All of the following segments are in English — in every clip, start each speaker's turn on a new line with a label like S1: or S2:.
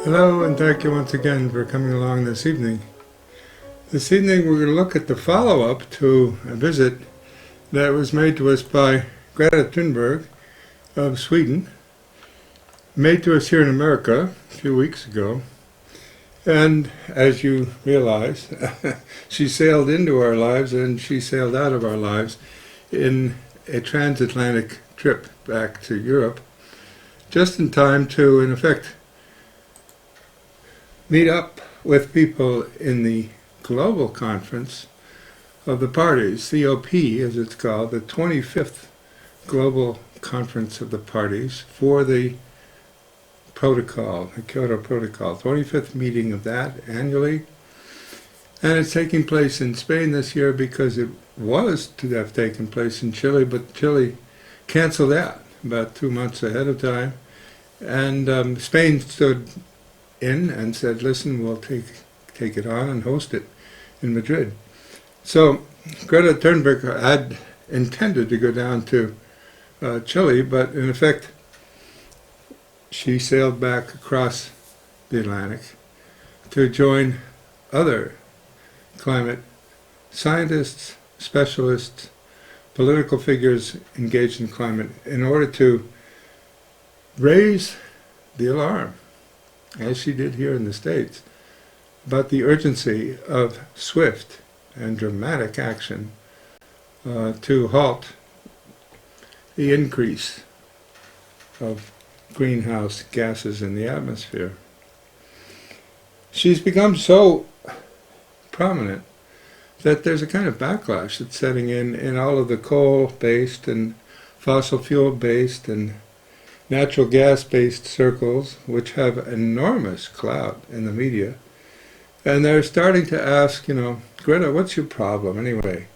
S1: Hello, and thank you once again for coming along this evening. This evening we're going to look at the follow-up to a visit that was made to us by Greta Thunberg of Sweden, made to us here in America a few weeks ago. And as you realize, she sailed into our lives and she sailed out of our lives in a transatlantic trip back to Europe, just in time to, in effect, meet up with people in the global conference of the parties, COP as it's called, the 25th Global Conference of the Parties for the Protocol, the Kyoto Protocol, 25th meeting of that annually. And it's taking place in Spain this year because it was to have taken place in Chile, but Chile canceled out about 2 months ahead of time. And Spain stood in and said, listen, we'll take it on and host it in Madrid. So Greta Thunberg had intended to go down to Chile, but in effect she sailed back across the Atlantic to join other climate scientists, specialists, political figures engaged in climate in order to raise the alarm, as she did here in the States, about the urgency of swift and dramatic action to halt the increase of greenhouse gases in the atmosphere. She's become so prominent that there's a kind of backlash that's setting in all of the coal-based and fossil fuel-based and natural gas-based circles, which have enormous clout in the media. And they're starting to ask, Greta, what's your problem anyway?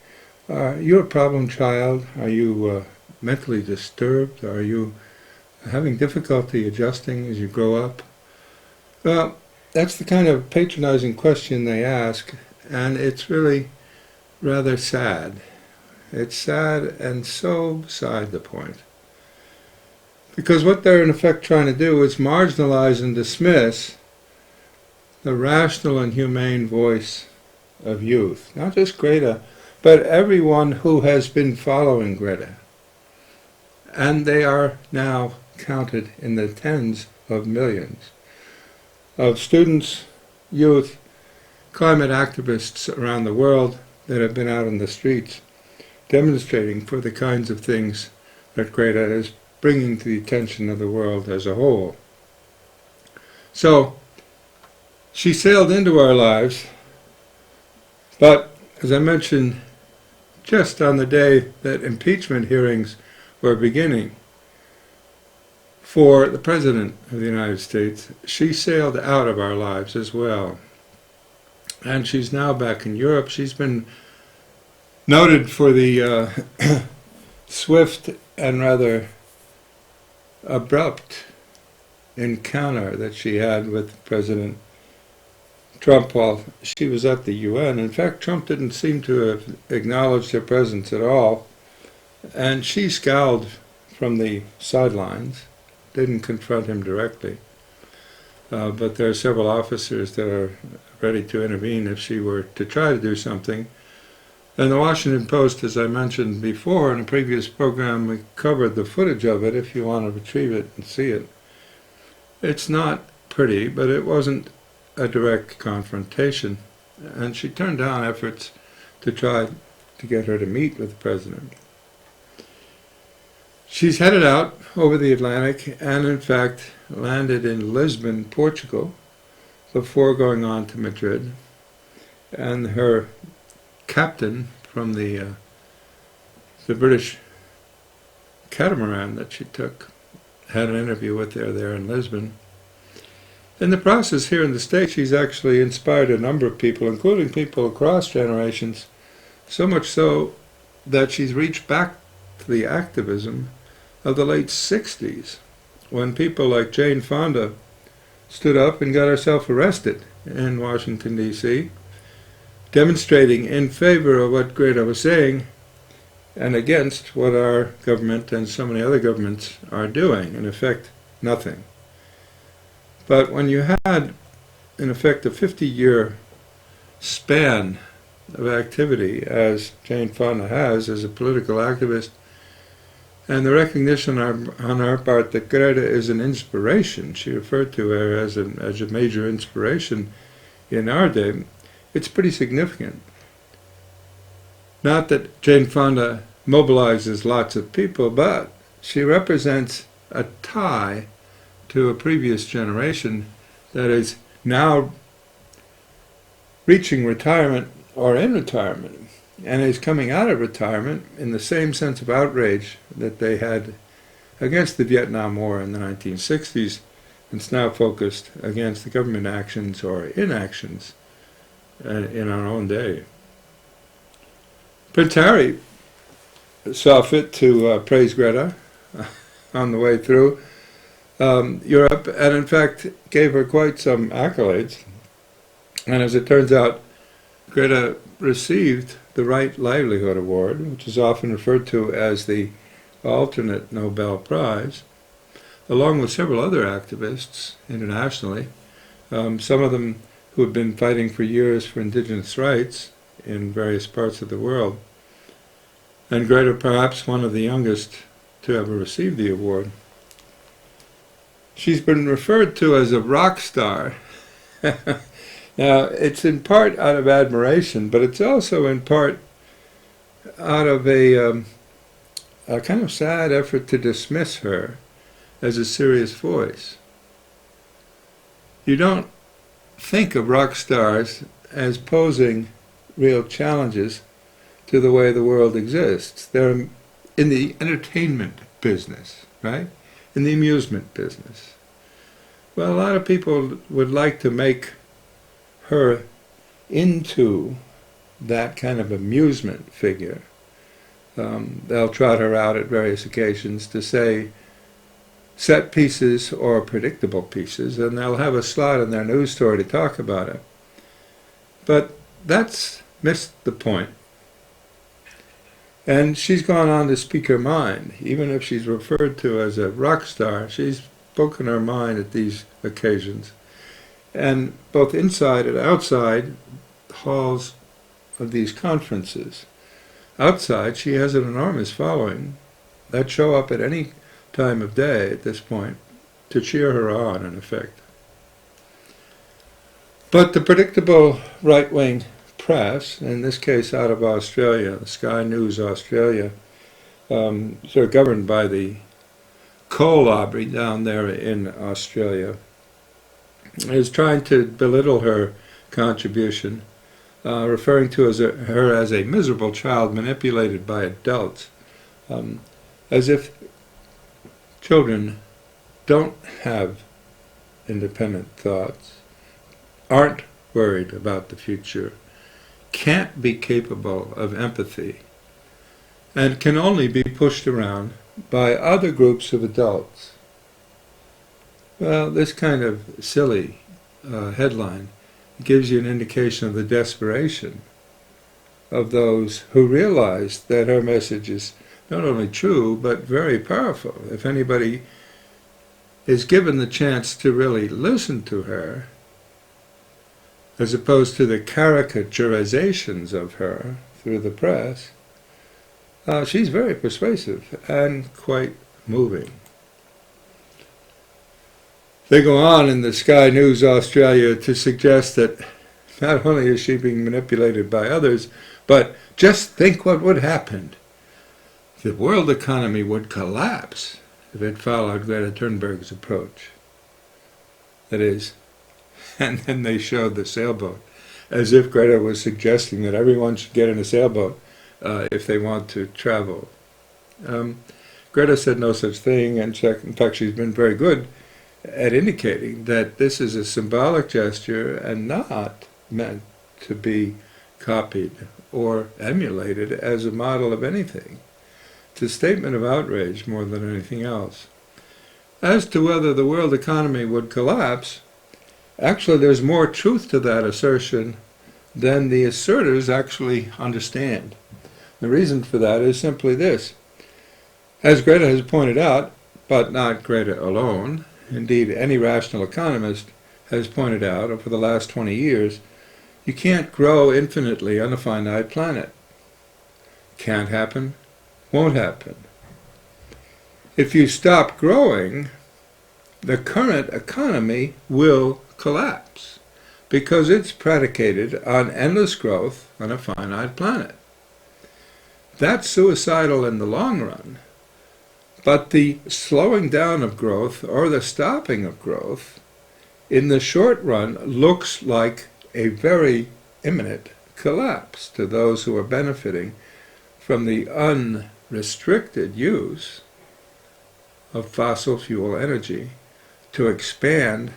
S1: Are you a problem child? Are you mentally disturbed? Are you having difficulty adjusting as you grow up? Well, that's the kind of patronizing question they ask, and it's really rather sad. It's sad and so beside the point. Because what they're in effect trying to do is marginalize and dismiss the rational and humane voice of youth. Not just Greta, but everyone who has been following Greta. And they are now counted in the tens of millions of students, youth, climate activists around the world that have been out on the streets demonstrating for the kinds of things that Greta is bringing to the attention of the world as a whole. So, she sailed into our lives, but, as I mentioned, just on the day that impeachment hearings were beginning for the President of the United States, she sailed out of our lives as well. And she's now back in Europe. She's been noted for the swift and rather abrupt encounter that she had with President Trump while she was at the UN. In fact, Trump didn't seem to have acknowledged her presence at all, and she scowled from the sidelines, didn't confront him directly. But there are several officers that are ready to intervene if she were to try to do something. And the Washington Post, as I mentioned before in a previous program, we covered the footage of it if you want to retrieve it and see it. It's not pretty, but it wasn't a direct confrontation. And she turned down efforts to try to get her to meet with the President. She's headed out over the Atlantic and, in fact, landed in Lisbon, Portugal, before going on to Madrid. And her captain from the British catamaran that she took had an interview with her there in Lisbon. In the process here in the States, she's actually inspired a number of people, including people across generations, so much so that she's reached back to the activism of the late 60s, when people like Jane Fonda stood up and got herself arrested in Washington, D.C., demonstrating in favor of what Greta was saying and against what our government and so many other governments are doing. In effect, nothing. But when you had, in effect, a 50-year span of activity, as Jane Fonda has as a political activist, and the recognition on her part that Greta is an inspiration, she referred to her as a major inspiration in our day, it's pretty significant. Not that Jane Fonda mobilizes lots of people, but she represents a tie to a previous generation that is now reaching retirement or in retirement, and is coming out of retirement in the same sense of outrage that they had against the Vietnam War in the 1960s, and it's now focused against the government actions or inactions in our own day. Prince Harry saw fit to praise Greta on the way through Europe, and in fact gave her quite some accolades. And as it turns out, Greta received the Right Livelihood Award, which is often referred to as the alternate Nobel Prize, along with several other activists internationally, some of them who have been fighting for years for indigenous rights in various parts of the world. And Greta, perhaps one of the youngest to ever receive the award. She's been referred to as a rock star. Now, it's in part out of admiration, but it's also in part out of a kind of sad effort to dismiss her as a serious voice. You don't think of rock stars as posing real challenges to the way the world exists. They're in the entertainment business, right? In the amusement business. Well, a lot of people would like to make her into that kind of amusement figure. They'll trot her out at various occasions to say set pieces or predictable pieces, and they'll have a slot in their news story to talk about it. But that's missed the point. And she's gone on to speak her mind. Even if she's referred to as a rock star, she's spoken her mind at these occasions. And both inside and outside halls of these conferences. Outside, she has an enormous following that show up at any time of day at this point to cheer her on, in effect. But the predictable right-wing press, in this case out of Australia, the Sky News Australia, sort of governed by the coal lobby down there in Australia, is trying to belittle her contribution, referring to her as a miserable child manipulated by adults, as if children don't have independent thoughts, aren't worried about the future, can't be capable of empathy, and can only be pushed around by other groups of adults. Well, this kind of silly headline gives you an indication of the desperation of those who realize that her message is not only true, but very powerful. If anybody is given the chance to really listen to her, as opposed to the caricaturizations of her through the press, she's very persuasive and quite moving. They go on in the Sky News Australia to suggest that not only is she being manipulated by others, but just think what would happen. The world economy would collapse if it followed Greta Thunberg's approach. That is, and then they showed the sailboat, as if Greta was suggesting that everyone should get in a sailboat if they want to travel. Greta said no such thing, and in fact she's been very good at indicating that this is a symbolic gesture and not meant to be copied or emulated as a model of anything. It's a statement of outrage more than anything else. As to whether the world economy would collapse, actually there's more truth to that assertion than the asserters actually understand. The reason for that is simply this. As Greta has pointed out, but not Greta alone, indeed any rational economist has pointed out over the last 20 years, you can't grow infinitely on a finite planet. Can't happen, won't happen. If you stop growing, the current economy will collapse because it's predicated on endless growth on a finite planet. That's suicidal in the long run, but the slowing down of growth or the stopping of growth in the short run looks like a very imminent collapse to those who are benefiting from the unrestricted use of fossil fuel energy to expand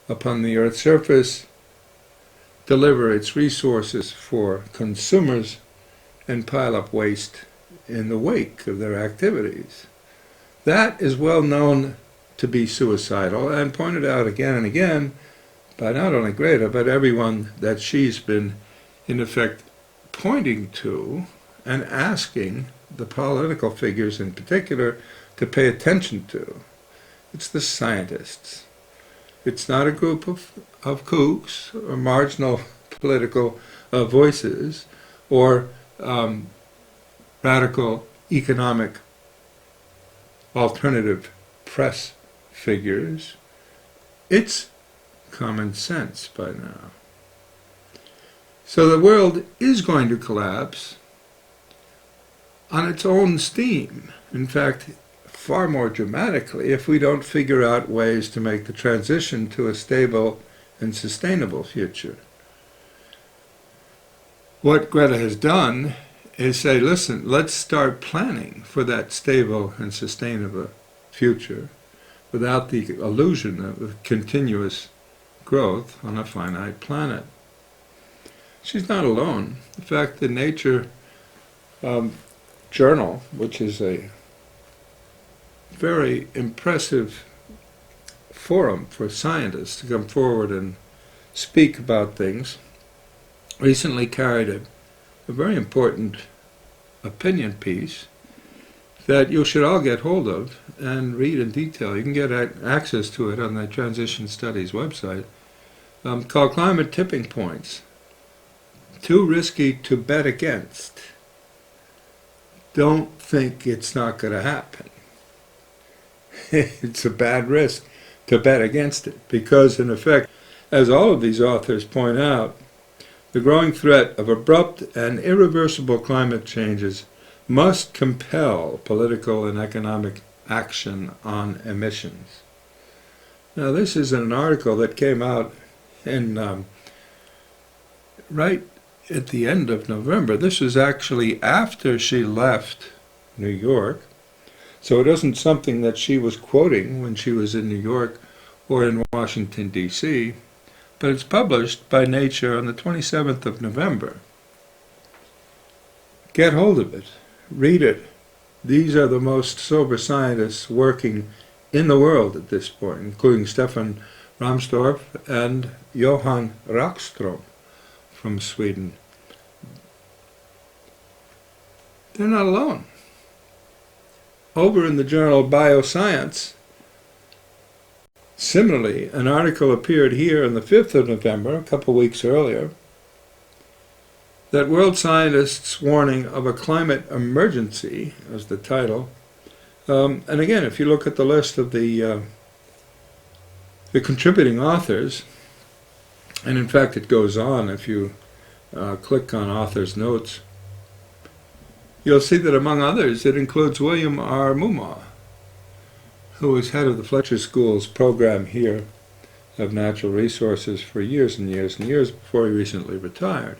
S1: upon the Earth's surface, deliver its resources for consumers, and pile up waste in the wake of their activities. That is well known to be suicidal and pointed out again and again by not only Greta, but everyone that she's been, in effect, pointing to and asking the political figures in particular to pay attention to. It's the scientists. It's not a group of kooks or marginal political voices or radical economic alternative press figures. It's common sense by now. So the world is going to collapse on its own steam. In fact, far more dramatically if we don't figure out ways to make the transition to a stable and sustainable future. What Greta has done is say, listen, let's start planning for that stable and sustainable future without the illusion of continuous growth on a finite planet. She's not alone. In fact, the Nature Journal, which is a very impressive forum for scientists to come forward and speak about things, recently carried a very important opinion piece that you should all get hold of and read in detail. You can get access to it on the Transition Studies website, called Climate Tipping Points. Too risky to bet against. Don't think it's not going to happen. It's a bad risk to bet against it because, in effect, as all of these authors point out, the growing threat of abrupt and irreversible climate changes must compel political and economic action on emissions. Now, this is an article that came out in right at the end of November. This was actually after she left New York. So it isn't something that she was quoting when she was in New York or in Washington, D.C., but it's published by Nature on the 27th of November. Get hold of it. Read it. These are the most sober scientists working in the world at this point, including Stefan Ramstorff and Johan Rockström from Sweden. They're not alone. Over in the journal Bioscience, similarly, an article appeared here on the 5th of November, a couple weeks earlier, that world scientists warning of a climate emergency, as the title. And again, if you look at the list of the contributing authors, and in fact it goes on if you click on author's notes, you'll see that among others it includes William R. Mumma, who was head of the Fletcher School's program here of natural resources for years and years and years before he recently retired,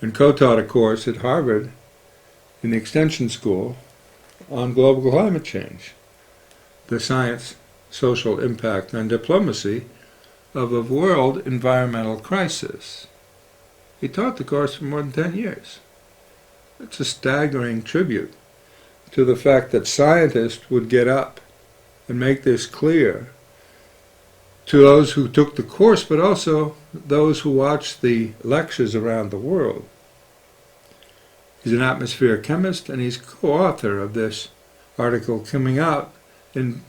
S1: and co-taught a course at Harvard in the Extension School on global climate change, the science, social impact, and diplomacy of a world environmental crisis. He taught the course for more than 10 years. It's a staggering tribute to the fact that scientists would get up and make this clear to those who took the course, but also those who watched the lectures around the world. He's an atmospheric chemist, and he's co-author of this article coming out in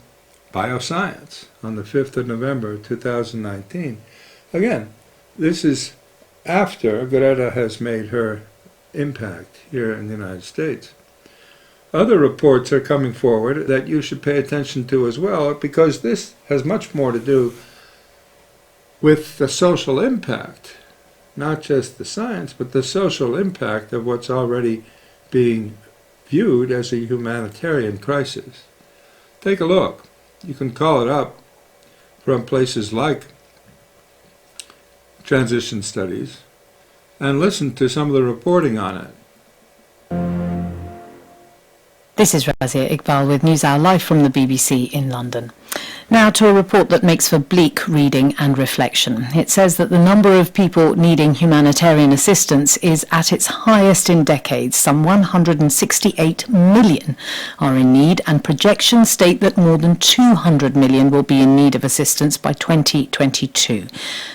S1: Bioscience on the 5th of November 2019. Again, this is after Greta has made her impact here in the United States. Other reports are coming forward that you should pay attention to as well, because this has much more to do with the social impact, not just the science, but the social impact of what's already being viewed as a humanitarian crisis. Take a look. You can call it up from places like Transition Studies and listen to some of the reporting on it.
S2: This is Razia Iqbal with NewsHour live from the BBC in London. Now to a report that makes for bleak reading and reflection. It says that the number of people needing humanitarian assistance is at its highest in decades. Some 168 million are in need, and projections state that more than 200 million will be in need of assistance by 2022.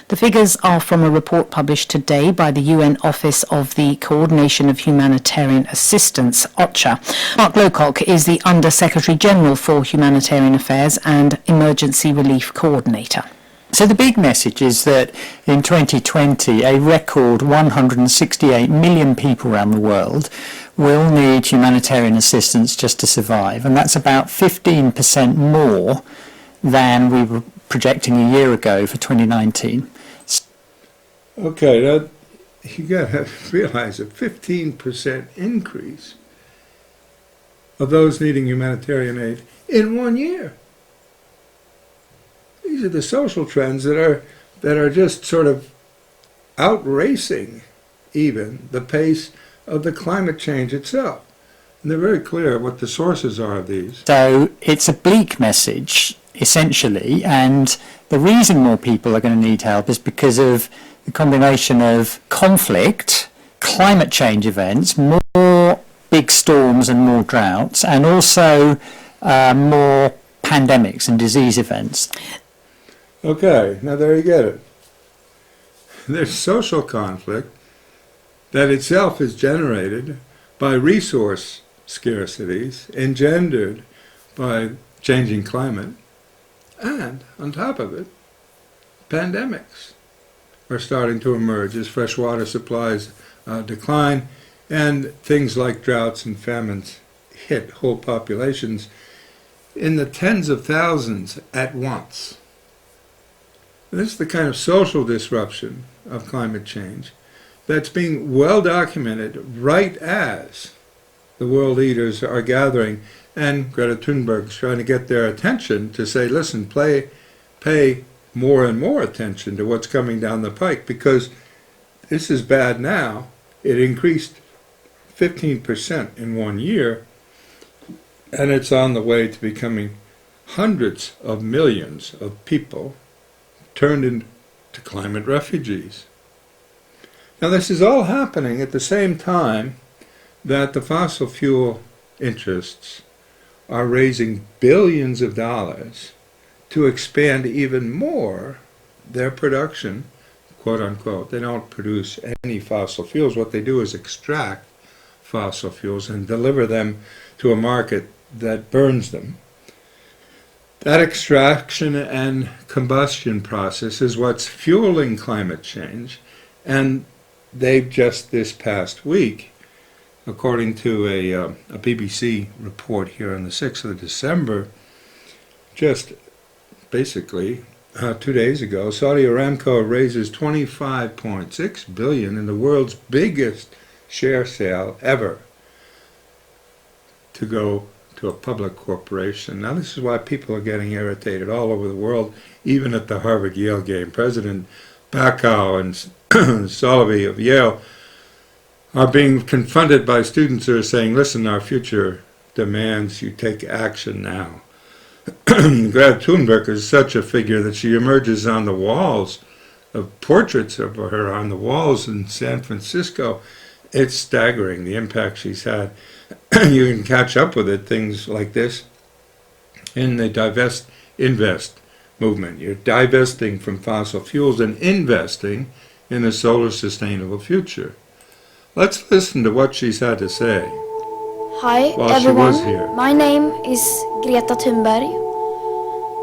S2: The figures are from a report published today by the UN Office of the Coordination of Humanitarian Assistance, OCHA. Mark Lowcock is the Under-Secretary General for Humanitarian Affairs and Emergency Relief Coordinator.
S3: So the big message is that in 2020, a record 168 million people around the world will need humanitarian assistance just to survive. And that's about 15% more than we were projecting a year ago for 2019.
S1: Okay, now you got to realize a 15% increase of those needing humanitarian aid in 1 year. These are the social trends that are just sort of outracing even the pace of the climate change itself. And they're very clear what the sources are of these.
S3: So it's a bleak message, essentially, and the reason more people are going to need help is because of the combination of conflict, climate change events, more big storms and more droughts, and also more pandemics and disease events.
S1: Okay, now there you get it. There's social conflict that itself is generated by resource scarcities engendered by changing climate, and on top of it, pandemics are starting to emerge as freshwater supplies decline, and things like droughts and famines hit whole populations in the tens of thousands at once. This is the kind of social disruption of climate change that's being well documented right as the world leaders are gathering, and Greta Thunberg is trying to get their attention to say, listen, pay more and more attention to what's coming down the pike, because this is bad now. It increased 15% in 1 year, and it's on the way to becoming hundreds of millions of people turned into climate refugees. Now, this is all happening at the same time that the fossil fuel interests are raising billions of dollars to expand even more their production, quote unquote. They don't produce any fossil fuels. What they do is extract fossil fuels and deliver them to a market that burns them. That extraction and combustion process is what's fueling climate change, and they've just this past week, according to a BBC report here on the 6th of December, just basically 2 days ago, Saudi Aramco raises $25.6 billion in the world's biggest share sale ever to go to a public corporation. Now, this is why people are getting irritated all over the world, even at the Harvard-Yale game. President Bacow and Solovey of Yale are being confronted by students who are saying, listen, our future demands you take action now. Greta Thunberg is such a figure that she emerges on the walls of portraits of her on the walls in San Francisco. It's staggering, the impact she's had. You can catch up with it, things like this, in the Divest Invest movement. You're divesting from fossil fuels and investing in a solar sustainable future. Let's listen to what she's had to say.
S4: Hi
S1: while
S4: everyone,
S1: she was here.
S4: my name is Greta Thunberg.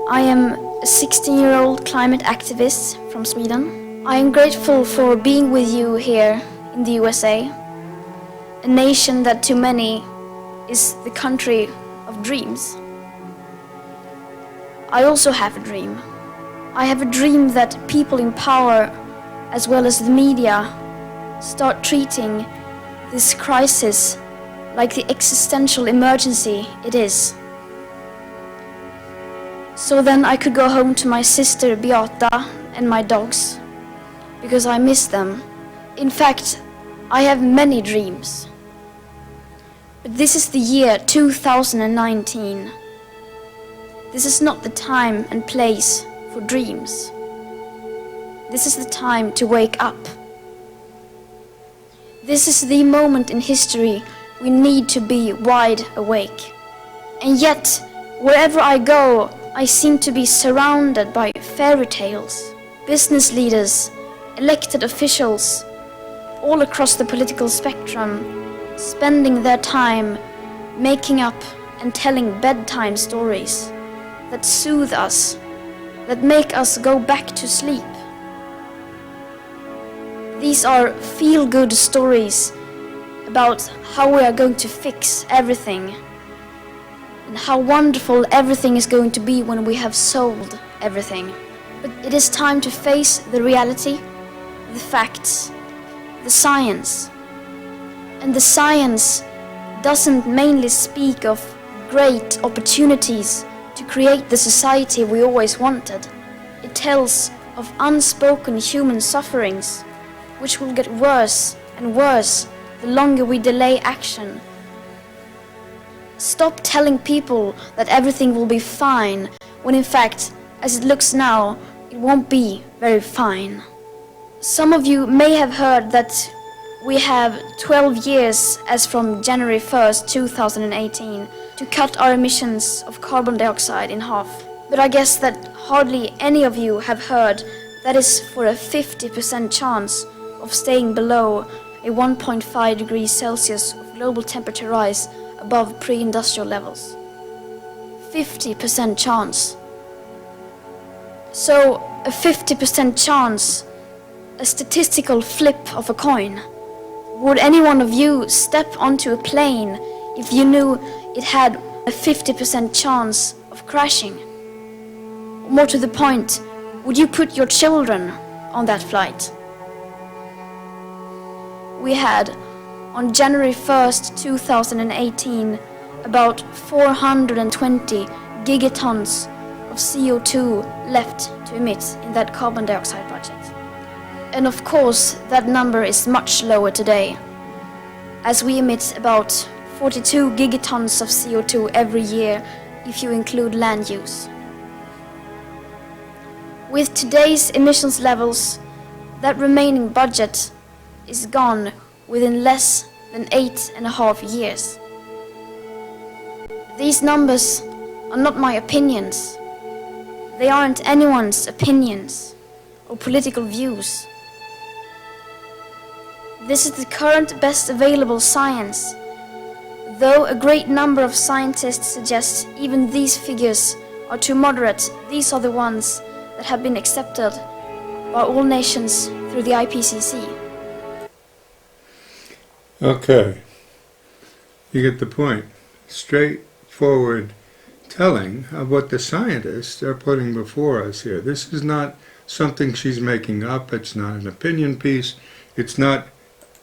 S4: I am a 16-year-old climate activist from Sweden. I am grateful for being with you here in the USA, a nation that to many is the country of dreams. I also have a dream. I have a dream that people in power, as well as the media, start treating this crisis like the existential emergency it is. So then I could go home to my sister Beata and my dogs, because I miss them. In fact, I have many dreams. But this is the year 2019. This is not the time and place for dreams. This is the time to wake up. This is the moment in history we need to be wide awake. And yet, wherever I go, I seem to be surrounded by fairy tales, business leaders, elected officials, all across the political spectrum, spending their time making up and telling bedtime stories that soothe us, that make us go back to sleep. These are feel-good stories about how we are going to fix everything and how wonderful everything is going to be when we have solved everything. But it is time to face the reality, the facts, the science. And the science doesn't mainly speak of great opportunities to create the society we always wanted. It tells of unspoken human sufferings, which will get worse and worse the longer we delay action. Stop telling people that everything will be fine, when in fact, as it looks now, it won't be very fine. Some of you may have heard that we have 12 years as from January 1st, 2018 to cut our emissions of carbon dioxide in half. But I guess that hardly any of you have heard that is for a 50% chance of staying below a 1.5 degrees Celsius of global temperature rise above pre-industrial levels. 50% chance. So a 50% chance, a statistical flip of a coin. Would any one of you step onto a plane if you knew it had a 50% chance of crashing? More to the point, would you put your children on that flight? We had, on January 1st, 2018, about 420 gigatons of CO2 left to emit in that carbon dioxide budget. And of course, that number is much lower today, as we emit about 42 gigatons of CO2 every year if you include land use. With today's emissions levels, that remaining budget is gone within less than 8.5 years. These numbers are not my opinions. They aren't anyone's opinions or political views. This is the current best available science. Though a great number of scientists suggest even these figures are too moderate, these are the ones that have been accepted by all nations through the IPCC.
S1: Okay, you get the point. Straightforward telling of what the scientists are putting before us here. This is not something she's making up. It's not an opinion piece. It's not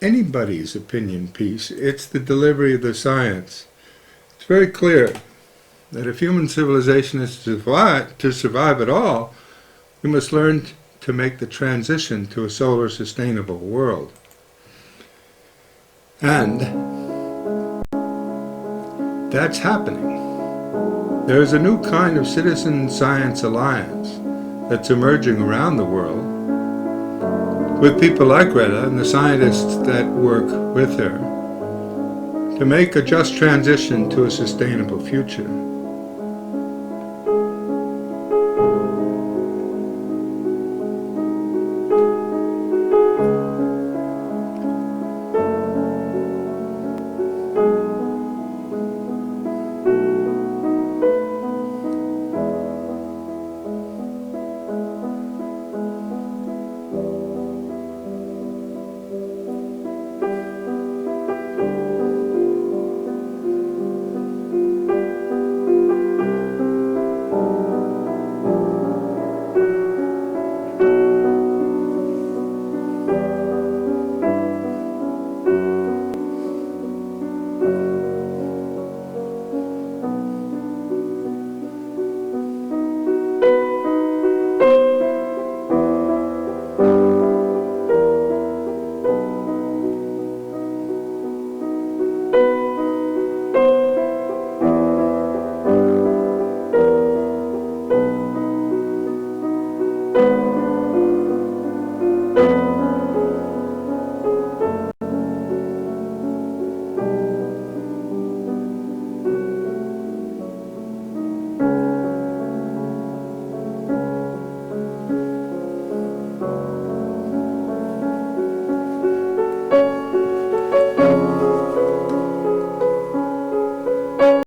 S1: anybody's opinion piece. It's the delivery of the science. It's very clear that if human civilization is to survive at all, we must learn to make the transition to a solar sustainable world. And that's happening. There's a new kind of citizen science alliance that's emerging around the world with people like Greta and the scientists that work with her to make a just transition to a sustainable future.